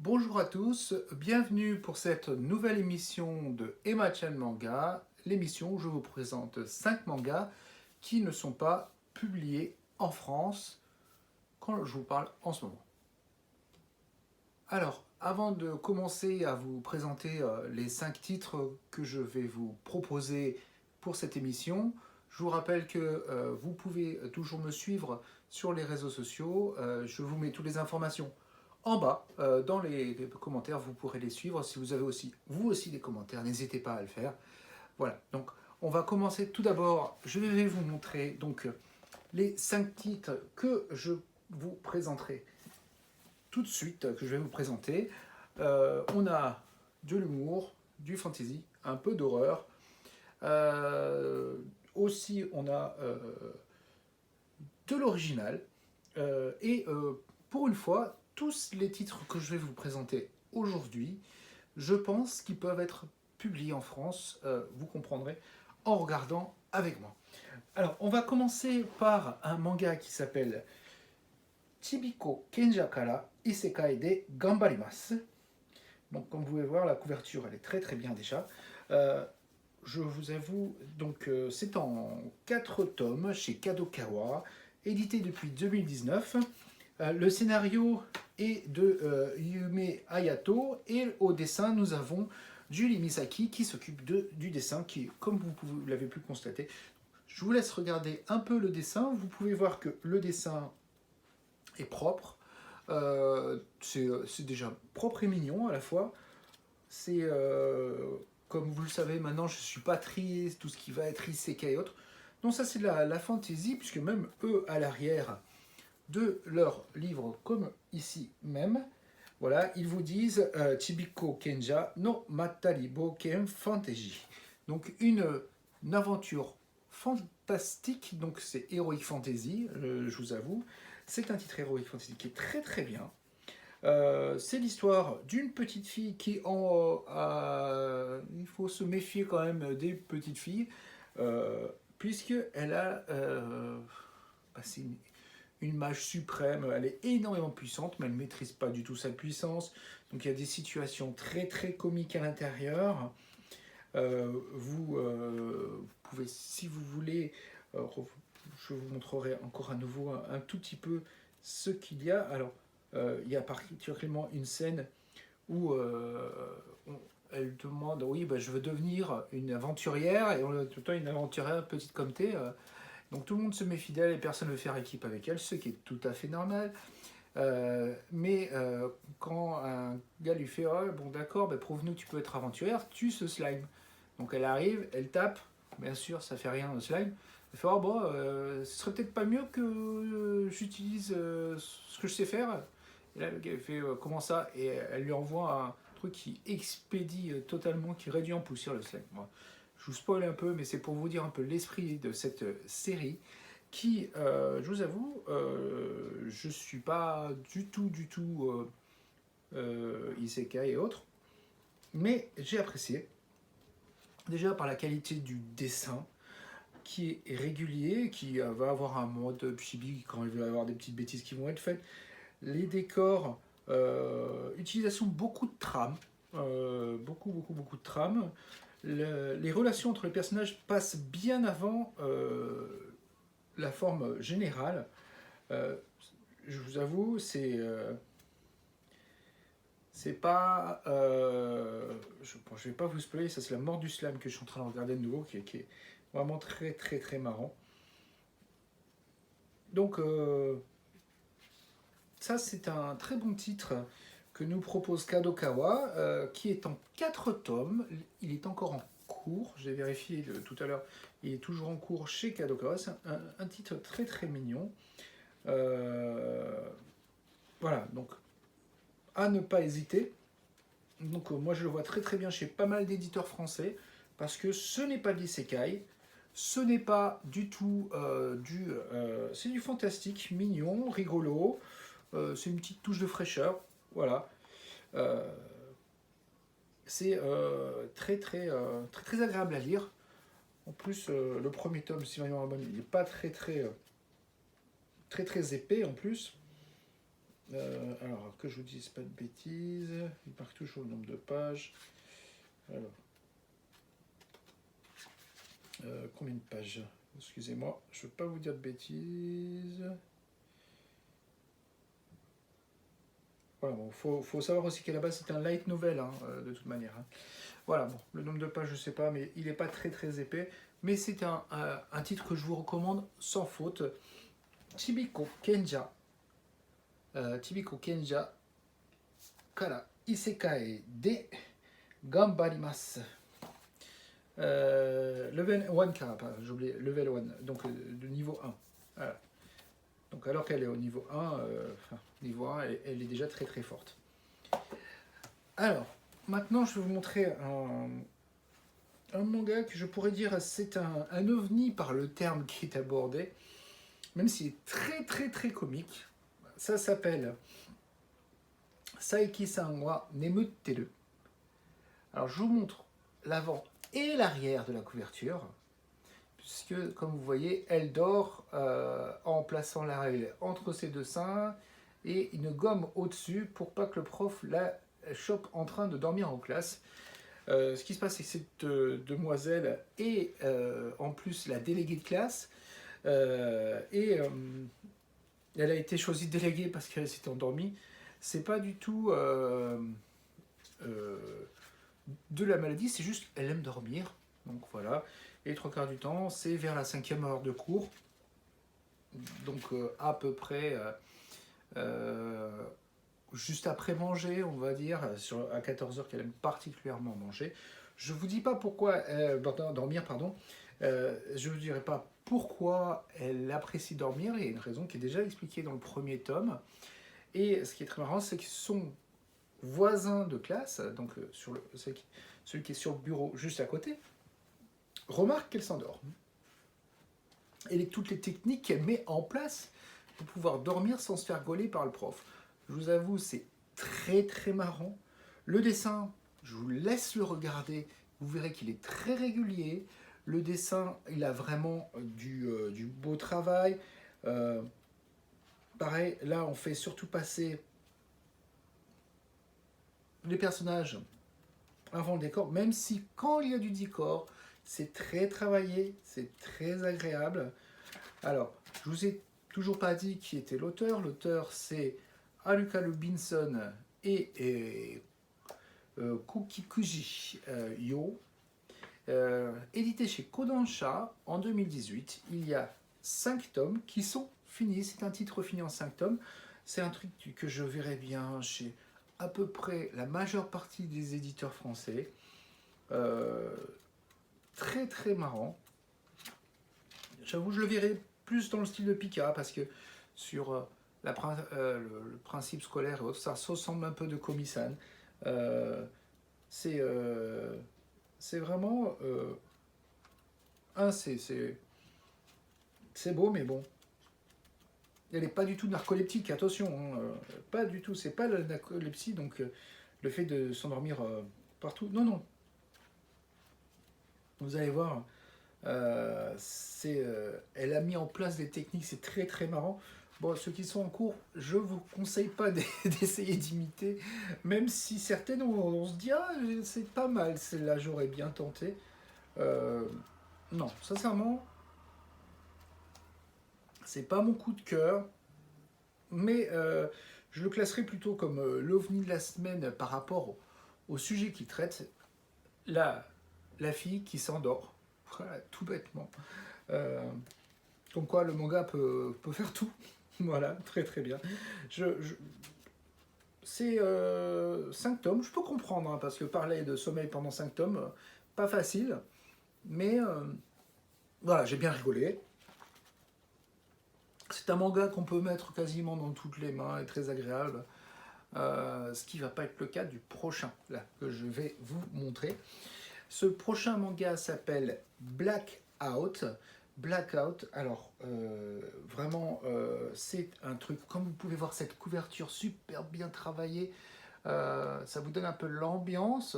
Bonjour à tous, bienvenue pour cette nouvelle émission de Emma-chan Manga, l'émission où je vous présente 5 mangas qui ne sont pas publiés en France quand je vous parle en ce moment. Alors, avant de commencer à vous présenter les 5 titres que je vais vous proposer pour cette émission, je vous rappelle que vous pouvez toujours me suivre sur les réseaux sociaux, je vous mets toutes les informations en bas, dans les commentaires, vous pourrez les suivre. Si vous avez aussi, vous aussi, des commentaires, n'hésitez pas à le faire. Voilà, donc on va commencer tout d'abord. Je vais vous montrer donc les 5 titres que je vous présenterai tout de suite, que je vais vous présenter. On a de l'humour, du fantasy, un peu d'horreur. Aussi, on a de l'original. Pour une fois, tous les titres que je vais vous présenter aujourd'hui, je pense qu'ils peuvent être publiés en France, vous comprendrez, en regardant avec moi. Alors, on va commencer par un manga qui s'appelle Chibiko Kenja Kara Isekai de Gambarimasu. Donc, comme vous pouvez voir, la couverture, elle est très très bien déjà. Je vous avoue, donc c'est en 4 tomes chez Kadokawa, édité depuis 2019. Le scénario est de Yume Hayato et au dessin nous avons Julie Misaki qui s'occupe du dessin qui, comme vous l'avez pu constater, je vous laisse regarder un peu le dessin. Vous pouvez voir que le dessin est propre, c'est déjà propre et mignon à la fois. C'est comme vous le savez maintenant, je suis pas triste, tout ce qui va être isekai et autres. Donc ça c'est la fantasy, puisque même eux à l'arrière de leur livre, comme ici même, voilà, ils vous disent Chibiko Kenja no Matari Boken Fantasy. Donc une aventure fantastique, donc c'est Heroic Fantasy, je vous avoue. C'est un titre Heroic Fantasy qui est très très bien. C'est l'histoire d'une petite fille qui il faut se méfier quand même des petites filles, puisqu'elle a c'est une mage suprême, elle est énormément puissante, mais elle ne maîtrise pas du tout sa puissance. Donc il y a des situations très très comiques à l'intérieur. Vous pouvez, si vous voulez, je vous montrerai encore à nouveau un tout petit peu ce qu'il y a. Alors, il y a particulièrement une scène où elle demande, oui, bah, je veux devenir une aventurière, et en tout temps une aventurière petite comme t'es. Donc tout le monde se met fidèle et personne ne veut faire équipe avec elle, ce qui est tout à fait normal. Mais quand un gars lui fait oh, bon d'accord, bah, prouve-nous que tu peux être aventurière, tue ce slime. Donc elle arrive, elle tape, bien sûr ça fait rien le slime. Elle fait oh bon, ce serait peut-être pas mieux que j'utilise ce que je sais faire. Et là le gars il fait comment ça? Et elle lui envoie un truc qui expédie totalement, qui réduit en poussière le slime. Bon, je vous spoil un peu, mais c'est pour vous dire un peu l'esprit de cette série qui, je vous avoue, je suis pas du tout isekai et autres, mais j'ai apprécié, déjà par la qualité du dessin, qui est régulier, qui va avoir un mode chibi quand il va y avoir des petites bêtises qui vont être faites, les décors, utilisation beaucoup de trames, beaucoup de trames, les relations entre les personnages passent bien avant la forme générale. Je vous avoue, c'est pas. Je vais pas vous spoiler, ça c'est la mort du slam que je suis en train de regarder de nouveau, qui est vraiment très très très marrant. Donc, ça c'est un très bon titre que nous propose Kadokawa, qui est en 4 tomes. Il est encore en cours, j'ai vérifié tout à l'heure, il est toujours en cours chez Kadokawa. C'est un titre très très mignon. Voilà, donc à ne pas hésiter. Donc moi je le vois très très bien chez pas mal d'éditeurs français, parce que ce n'est pas de l'isekai, ce n'est pas du tout c'est du fantastique, mignon, rigolo, c'est une petite touche de fraîcheur, voilà. Euh, c'est très agréable à lire. En plus, le premier tome, Sylvain Ramon, il n'est pas très épais en plus. Alors, que je vous dise pas de bêtises, il marque toujours le nombre de pages. Alors, combien de pages? Excusez-moi, je ne veux pas vous dire de bêtises. Voilà, bon, faut savoir aussi qu'à la base c'est un light novel, hein, de toute manière. Hein. Voilà, bon, le nombre de pages je sais pas, mais il n'est pas très très épais. Mais c'est un titre que je vous recommande sans faute. Chibiko Kenja. Chibiko Kenja Kara Isekai de Gambarimasu. Level 1 Kara, j'ai oublié, level 1, donc de niveau 1. Voilà. Donc alors qu'elle est au niveau 1, niveau 1, elle est déjà très très forte. Alors, maintenant je vais vous montrer un manga que je pourrais dire c'est un ovni par le terme qui est abordé, même s'il est très très très comique. Ça s'appelle Saiki-san wa nemutteru. Alors je vous montre l'avant et l'arrière de la couverture, puisque comme vous voyez, elle dort en plaçant la règle entre ses deux seins et une gomme au-dessus pour pas que le prof la chope en train de dormir en classe. Ce qui se passe, c'est que cette demoiselle est en plus la déléguée de classe et elle a été choisie déléguée parce qu'elle s'était endormie. C'est pas du tout de la maladie, c'est juste elle aime dormir. Donc voilà. Et les trois quarts du temps, c'est vers la 5e heure de cours. Donc à peu près juste après manger, on va dire, à 14 heures qu'elle aime particulièrement manger. Je ne vous dis pas pourquoi, dormir, pardon. Je ne vous dirai pas pourquoi elle apprécie dormir. Il y a une raison qui est déjà expliquée dans le premier tome. Et ce qui est très marrant, c'est que son voisin de classe, donc celui qui est sur le bureau juste à côté, remarque qu'elle s'endort. Et toutes les techniques qu'elle met en place pour pouvoir dormir sans se faire gauler par le prof. Je vous avoue, c'est très très marrant. Le dessin, je vous laisse le regarder. Vous verrez qu'il est très régulier. Le dessin, il a vraiment du beau travail. Pareil, là, on fait surtout passer les personnages avant le décor, même si quand il y a du décor, c'est très travaillé, c'est très agréable. Alors, je vous ai toujours pas dit qui était l'auteur. L'auteur, c'est Haruka Lubinson et Kukikuji Yo. Édité chez Kodansha en 2018. Il y a 5 tomes qui sont finis. C'est un titre fini en 5 tomes. C'est un truc que je verrais bien chez à peu près la majeure partie des éditeurs français. Très très marrant. J'avoue, je le verrais plus dans le style de Pika parce que sur le principe scolaire et autres, ça ressemble un peu de Komi-san. C'est vraiment c'est beau, mais bon, elle n'est pas du tout narcoleptique, attention, hein, pas du tout, c'est pas la narcolepsie, donc le fait de s'endormir partout, non, non. Vous allez voir, elle a mis en place des techniques, c'est très très marrant. Bon, ceux qui sont en cours, je vous conseille pas d'essayer d'imiter, même si certaines, on se dit, ah, c'est pas mal, celle-là, j'aurais bien tenté. Non, sincèrement, c'est pas mon coup de cœur, mais je le classerai plutôt comme l'ovni de la semaine par rapport au sujet qu'il traite, la fille qui s'endort, voilà, tout bêtement. Euh, Comme quoi le manga peut faire tout. Voilà, très très bien. C'est 5 tomes, je peux comprendre, hein, parce que parler de sommeil pendant 5 tomes, pas facile, mais voilà, j'ai bien rigolé. C'est un manga qu'on peut mettre quasiment dans toutes les mains et très agréable. Ce qui ne va pas être le cas du prochain, là, que je vais vous montrer. Ce prochain manga s'appelle Blackout. Blackout, alors vraiment c'est un truc, comme vous pouvez voir cette couverture super bien travaillée, ça vous donne un peu l'ambiance.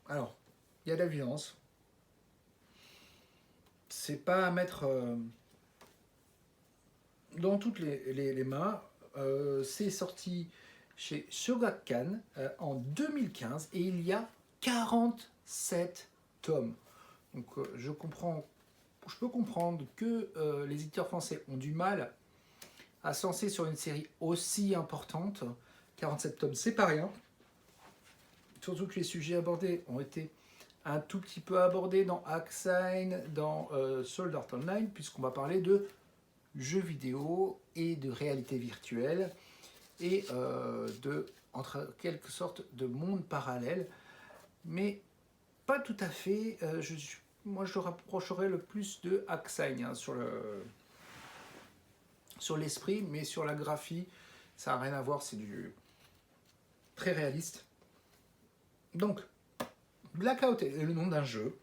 Alors, il y a de la violence, c'est pas à mettre dans toutes les mains. C'est sorti chez Shogakukan en 2015 et il y a 47 tomes. Donc je peux comprendre que les éditeurs français ont du mal à se lancer sur une série aussi importante. 47 tomes, c'est pas rien. Surtout que les sujets abordés ont été un tout petit peu abordés dans Hacksign, dans Sword Art Online, puisqu'on va parler de jeux vidéo et de réalité virtuelle et entre quelque sorte de monde parallèle, mais pas tout à fait. Moi, je le rapprocherais le plus de Hacksign hein, sur l'esprit, mais sur la graphie, ça n'a rien à voir, c'est du très réaliste. Donc, Blackout est le nom d'un jeu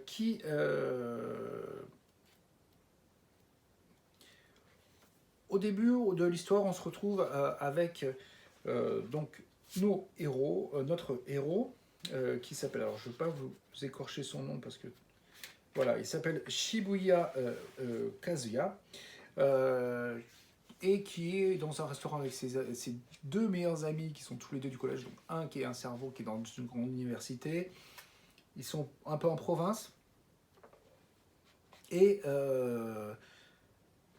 qui au début de l'histoire, on se retrouve avec donc nos héros, notre héros qui s'appelle, alors je ne vais pas vous écorcher son nom parce que voilà, il s'appelle Shibuya Kazuya et qui est dans un restaurant avec ses deux meilleurs amis qui sont tous les deux du collège, donc un qui est un cerveau qui est dans une grande université, ils sont un peu en province et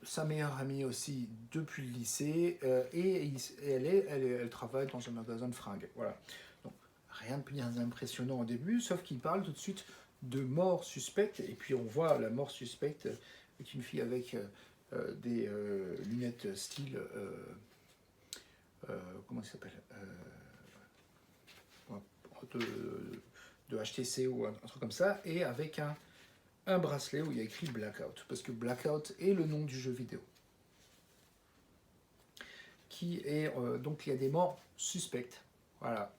sa meilleure amie aussi depuis le lycée et elle travaille dans un magasin de fringues. Voilà. Donc rien de bien impressionnant au début, sauf qu'il parle tout de suite de mort suspecte et puis on voit la mort suspecte avec une fille avec des lunettes style comment ça s'appelle de HTC ou un truc comme ça et avec un bracelet où il y a écrit Blackout, parce que Blackout est le nom du jeu vidéo. Qui est, donc il y a des morts suspectes. Voilà.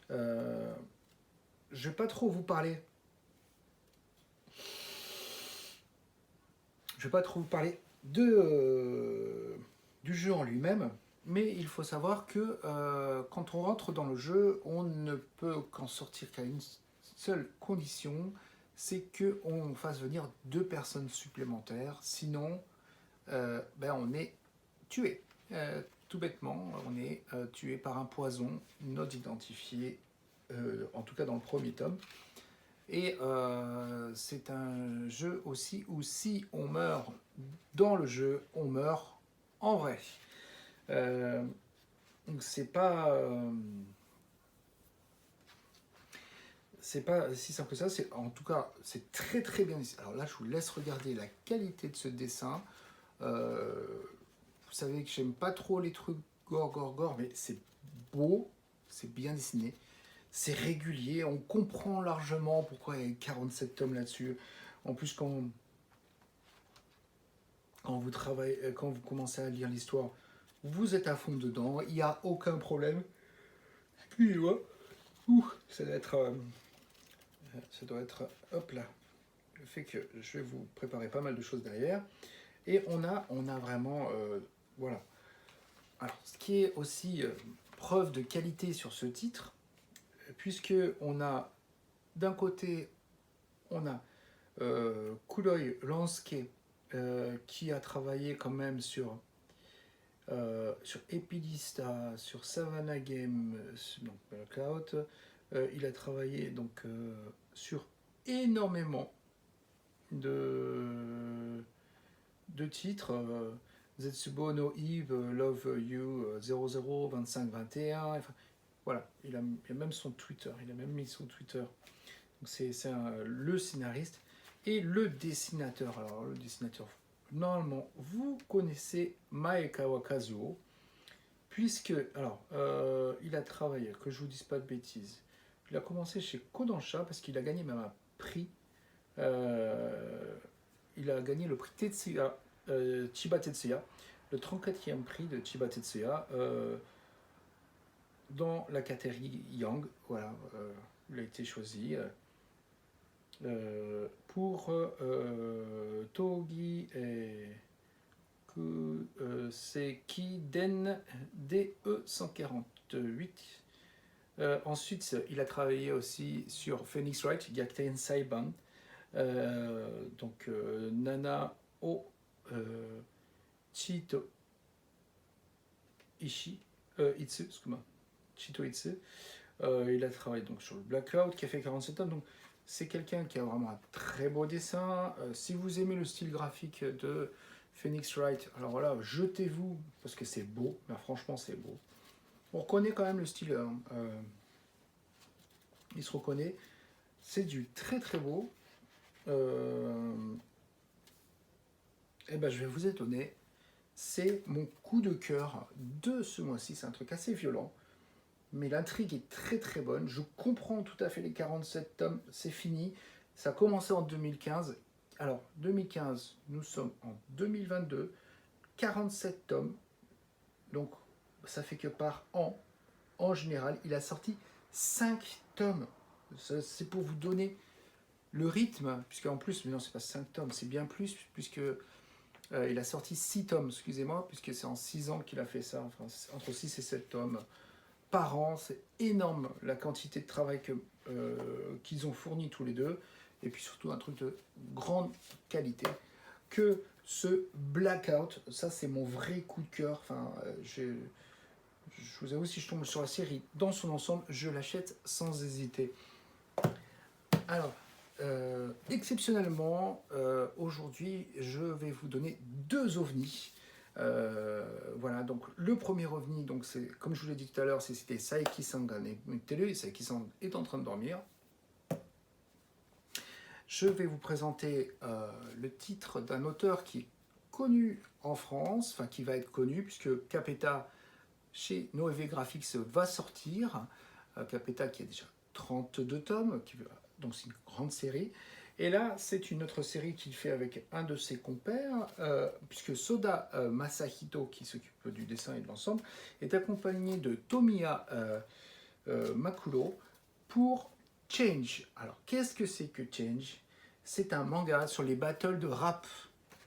Je ne vais pas trop vous parler. Je vais pas trop vous parler du jeu en lui-même, mais il faut savoir que quand on rentre dans le jeu, on ne peut qu'en sortir qu'à une seule condition, c'est qu'on fasse venir 2 personnes supplémentaires, sinon on est tué. Tout bêtement, on est tué par un poison non identifié, en tout cas dans le premier tome. Et c'est un jeu aussi où si on meurt dans le jeu, on meurt en vrai. Donc c'est pas si simple que ça, en tout cas c'est très très bien. Alors là je vous laisse regarder la qualité de ce dessin. Vous savez que j'aime pas trop les trucs gore, mais c'est beau, c'est bien dessiné, c'est régulier, on comprend largement pourquoi il y a 47 tomes là-dessus. En plus quand vous travaillez, quand vous commencez à lire l'histoire, vous êtes à fond dedans, il n'y a aucun problème. Puis ça doit être, hop là, le fait que je vais vous préparer pas mal de choses derrière. Et on a vraiment, voilà. Alors, ce qui est aussi preuve de qualité sur ce titre, puisque on a, d'un côté, on a Kuroi Lansuke, qui a travaillé quand même sur Epidista, sur Savannah Game, donc Blackout. Il a travaillé donc sur énormément de titres. Zetsubo no Eve, Love You 00, 25, 21. Enfin, voilà, il a même son Twitter. Il a même mis son Twitter. Donc c'est le scénariste et le dessinateur. Alors le dessinateur, normalement, vous connaissez Maekawa Kazuo, puisque, alors, il a travaillé, que je vous dise pas de bêtises, il a commencé chez Kodansha, parce qu'il a gagné même un prix, il a gagné le prix Tetsuya, Chiba Tetsuya, le 34e prix de Chiba Tetsuya, dans la catégorie Young, voilà, il a été choisi pour Togi et Seki Den DE148. Ensuite, il a travaillé aussi sur Phoenix Wright, Gyakuten Saiban, donc Nana O Chito Itsu, excuse-moi, Chito Itsu. Il a travaillé donc sur le Blackout, qui a fait 47 tomes. Donc c'est quelqu'un qui a vraiment un très beau dessin. Si vous aimez le style graphique de Phoenix Wright, alors voilà, jetez-vous parce que c'est beau. Ben, franchement, c'est beau. On reconnaît quand même le style. Il se reconnaît. C'est du très très beau. Et ben, je vais vous étonner. C'est mon coup de cœur de ce mois-ci. C'est un truc assez violent. Mais l'intrigue est très très bonne. Je comprends tout à fait les 47 tomes. C'est fini. Ça a commencé en 2015. Alors, 2015, nous sommes en 2022. 47 tomes. Donc, ça fait que par an, en général, il a sorti 5 tomes. C'est pour vous donner le rythme, puisque en plus, mais non, c'est pas 5 tomes, c'est bien plus, puisque il a sorti 6 tomes, excusez-moi, puisque c'est en 6 ans qu'il a fait ça, enfin, entre 6 et 7 tomes par an. C'est énorme la quantité de travail qu'ils ont fourni tous les deux, et puis surtout un truc de grande qualité. Que ce Blackout, ça c'est mon vrai coup de cœur. Enfin, je vous avoue, si je tombe sur la série dans son ensemble, je l'achète sans hésiter. Alors, exceptionnellement, aujourd'hui, je vais vous donner 2 ovnis. Voilà, donc le premier ovni, donc c'est, comme je vous l'ai dit tout à l'heure, c'était Saeki-san ga nemutteru. Saeki-san est en train de dormir. Je vais vous présenter le titre d'un auteur qui est connu en France, enfin qui va être connu, puisque Capeta, chez Noévé Graphics, va sortir. Capeta qui a déjà 32 tomes, donc c'est une grande série. Et là, c'est une autre série qu'il fait avec un de ses compères, puisque Soda Masahito, qui s'occupe du dessin et de l'ensemble, est accompagné de Tomiya Makuro pour Change. Alors, qu'est-ce que c'est que Change? C'est un manga sur les battles de rap.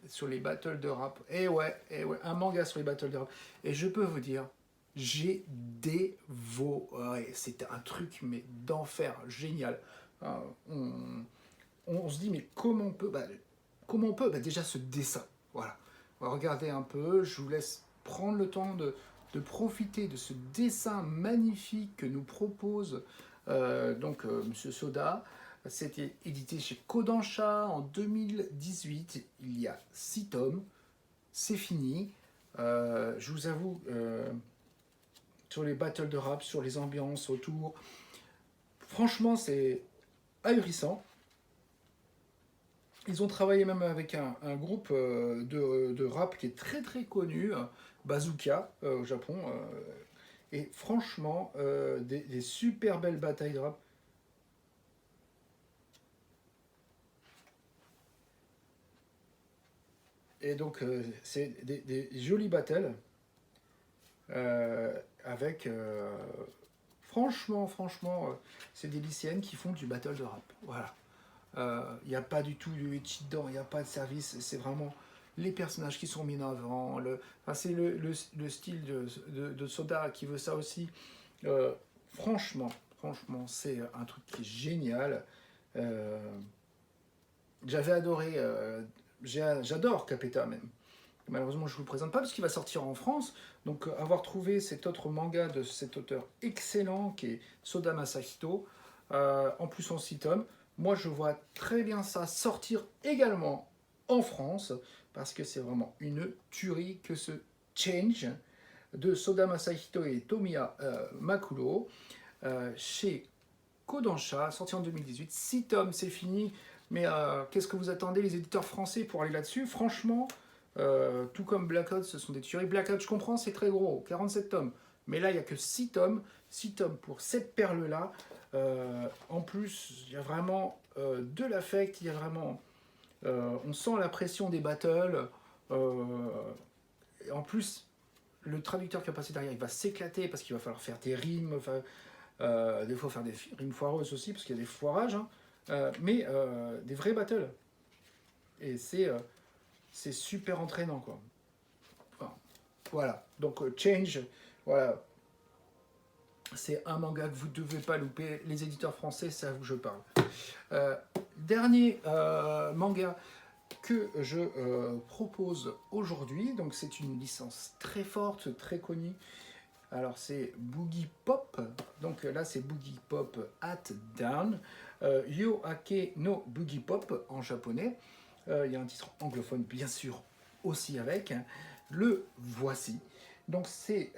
Sur les battles de rap. Un manga sur les battles de rap. Et je peux vous dire, j'ai dévoré. C'était un truc, mais d'enfer, génial. On se dit, mais comment on peut déjà ce dessin. Voilà. On va regarder un peu. Je vous laisse prendre le temps de profiter de ce dessin magnifique que nous propose Monsieur Soda. C'était édité chez Kodansha en 2018. Il y a 6 tomes. C'est fini. Je vous avoue, sur les battles de rap, sur les ambiances autour, franchement, c'est ahurissant. Ils ont travaillé même avec un groupe de rap qui est très très connu, Bazooka, au Japon. Et franchement, des super belles batailles de rap. Et donc, c'est des jolies battles avec... franchement, c'est des lycéennes qui font du battle de rap. Voilà. Il n'y a pas du tout de ecchi dedans, il n'y a pas de service, c'est vraiment les personnages qui sont mis en avant. C'est le style de Soda qui veut ça aussi. Franchement, c'est un truc qui est génial. J'avais adoré, j'adore Capeta même. Malheureusement, je ne vous le présente pas parce qu'il va sortir en France. Donc, avoir trouvé cet autre manga de cet auteur excellent qui est Soda Masahito, en plus en 6 tomes, moi je vois très bien ça sortir également en France parce que c'est vraiment une tuerie que ce Change de Soda Masahito et Tomiya Makuro chez Kodansha, sorti en 2018. 6 tomes, c'est fini. Mais qu'est-ce que vous attendez les éditeurs français pour aller là-dessus? Franchement, tout comme Blackout, ce sont des tueries. Blackout, je comprends, c'est très gros, 47 tomes. Mais là, il n'y a que 6 tomes. 6 tomes pour cette perle-là. En plus, il y a vraiment de l'affect, il y a vraiment... on sent la pression des battles. En plus, le traducteur qui va passer derrière, il va s'éclater parce qu'il va falloir faire des rimes, des fois faire des rimes foireuses aussi, parce qu'il y a des foirages, hein, mais des vrais battles. Et c'est super entraînant, quoi. Enfin, voilà, donc Change, voilà. C'est un manga que vous ne devez pas louper. Les éditeurs français, c'est à vous que je parle. Dernier manga que je propose aujourd'hui. Donc c'est une licence très forte, très connue. Alors c'est Boogie Pop. Donc là c'est Boogie Pop Hat Down. Yo Ake no Boogie Pop en japonais. Il y a un titre anglophone bien sûr aussi avec. Le voici. Donc c'est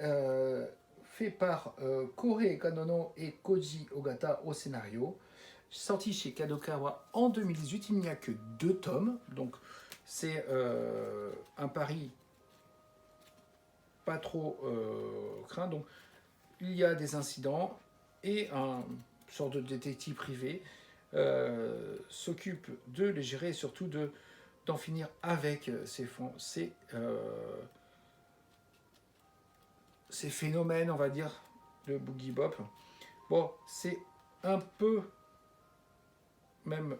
fait par Kore Kanono et Koji Ogata au scénario. Sorti chez Kadokawa en 2018, il n'y a que 2 tomes. Donc c'est un pari pas trop craint. Donc il y a des incidents et un sorte de détective privé s'occupe de les gérer et surtout d'en finir avec ces phénomènes, on va dire, de Boogie Bop. Bon, c'est un peu même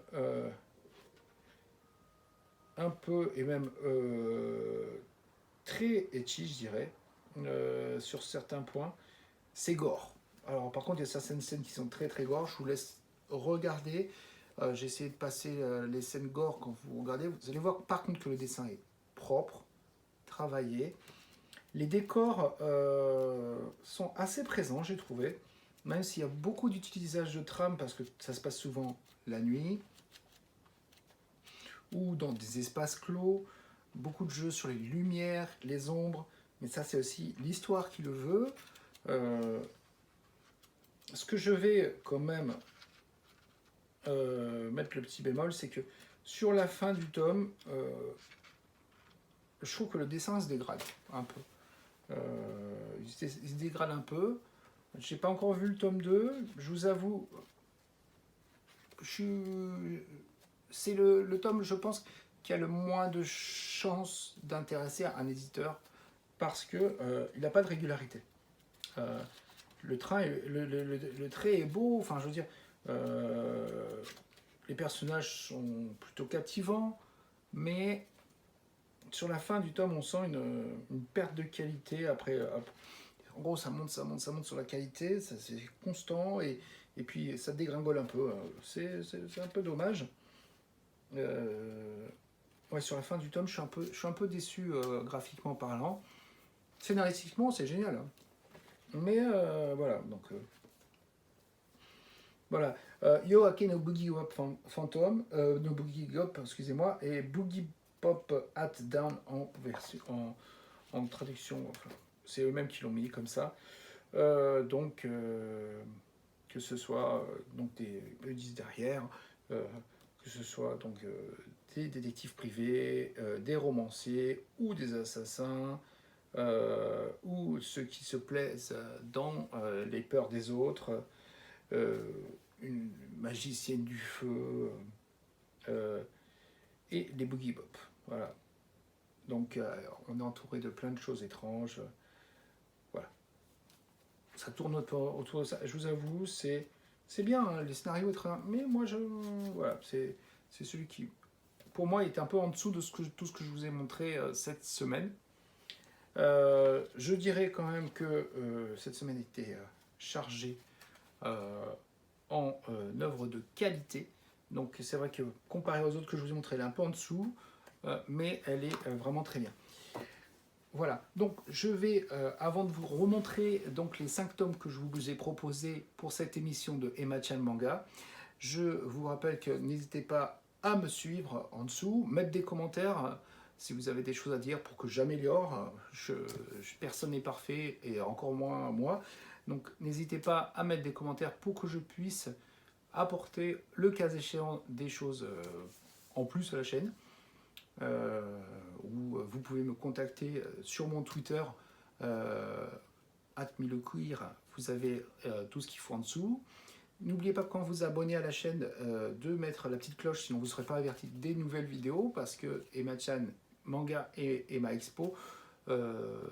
un peu et même très etchi, je dirais, sur certains points. C'est gore. Alors par contre, il y a certaines scènes qui sont très très gore. Je vous laisse regarder. J'ai essayé de passer les scènes gore quand vous regardez. Vous allez voir par contre que le dessin est propre, travaillé. Les décors sont assez présents, j'ai trouvé. Même s'il y a beaucoup d'utilisation de trame parce que ça se passe souvent la nuit ou dans des espaces clos. Beaucoup de jeux sur les lumières, les ombres. Mais ça, c'est aussi l'histoire qui le veut. Ce que je vais quand même mettre le petit bémol, c'est que sur la fin du tome, je trouve que le dessin se dégrade un peu. Il se dégrade un peu. J'ai pas encore vu le tome 2. Je vous avoue, c'est le tome, je pense, qui a le moins de chances d'intéresser un éditeur parce que il n'a pas de régularité. Le trait est beau, enfin je veux dire, les personnages sont plutôt captivants, mais sur la fin du tome, on sent une perte de qualité. Après, en gros, ça monte sur la qualité, c'est constant, et puis ça dégringole un peu. C'est un peu dommage. Ouais, sur la fin du tome, je suis un peu déçu graphiquement parlant. Scénaristiquement, c'est génial. Hein. Mais voilà, donc voilà. Yo Ake no Boogie Wop Phantom, no Boogie Gop, excusez-moi, et Boogie Pop Hat Down en traduction. Enfin, c'est eux-mêmes qui l'ont mis comme ça. Donc, que ce soit donc des buddies derrière, que ce soit donc des détectives privés, des romanciers ou des assassins, ou ceux qui se plaisent dans les peurs des autres, une magicienne du feu, et les boogie bop. Voilà. Donc on est entouré de plein de choses étranges. Voilà. Ça tourne autour de ça. Je vous avoue, c'est bien, hein, les scénarios, mais moi, voilà, c'est celui qui, pour moi, est un peu en dessous de tout ce que je vous ai montré cette semaine. Je dirais quand même que cette semaine était chargée en œuvre de qualité. Donc c'est vrai que comparé aux autres que je vous ai montré, elle est un peu en dessous, mais elle est vraiment très bien. Voilà, donc je vais, avant de vous remontrer donc, les 5 tomes que je vous ai proposés pour cette émission de Emma-chan Manga, je vous rappelle que n'hésitez pas à me suivre en dessous, mettre des commentaires si vous avez des choses à dire pour que j'améliore. Personne n'est parfait et encore moins moi. Donc n'hésitez pas à mettre des commentaires pour que je puisse apporter le cas échéant des choses en plus à la chaîne. Ou vous pouvez me contacter sur mon Twitter @milequeer. Vous avez tout ce qu'il faut en dessous. N'oubliez pas quand vous abonnez à la chaîne de mettre la petite cloche, sinon vous ne serez pas averti des nouvelles vidéos, parce que Emma-chan Manga et Emma Expo on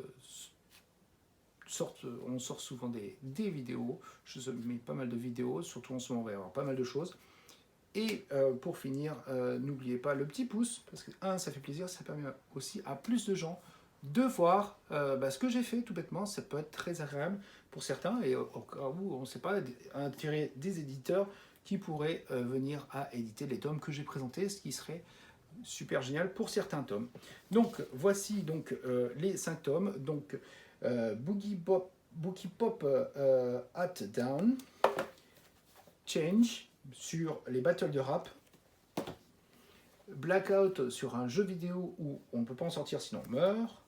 sort souvent des vidéos. Je mets pas mal de vidéos, surtout en ce moment on va y avoir pas mal de choses. Et pour finir, n'oubliez pas le petit pouce, parce que ça fait plaisir, ça permet aussi à plus de gens de voir ce que j'ai fait tout bêtement. Ça peut être très agréable pour certains, et au cas où on ne sait pas, attirer des éditeurs qui pourraient venir à éditer les tomes que j'ai présentés, ce qui serait super génial pour certains tomes. Donc voici donc les 5 tomes. Donc Boogie Pop Hat Down, Change sur les battles de rap, Blackout sur un jeu vidéo où on ne peut pas en sortir sinon on meurt,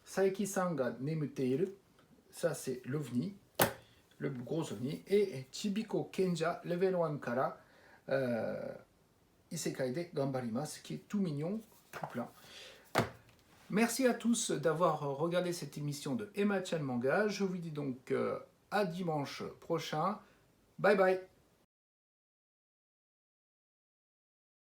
Saeki-san ga nemuteiru, ça c'est l'OVNI, le gros ovni, et Chibiko Kenja level 1 kara Isekai de Gambarimasu, qui est tout mignon, tout plein. Merci à tous d'avoir regardé cette émission de Emma-chan Manga. Je vous dis donc à dimanche prochain. Bye bye.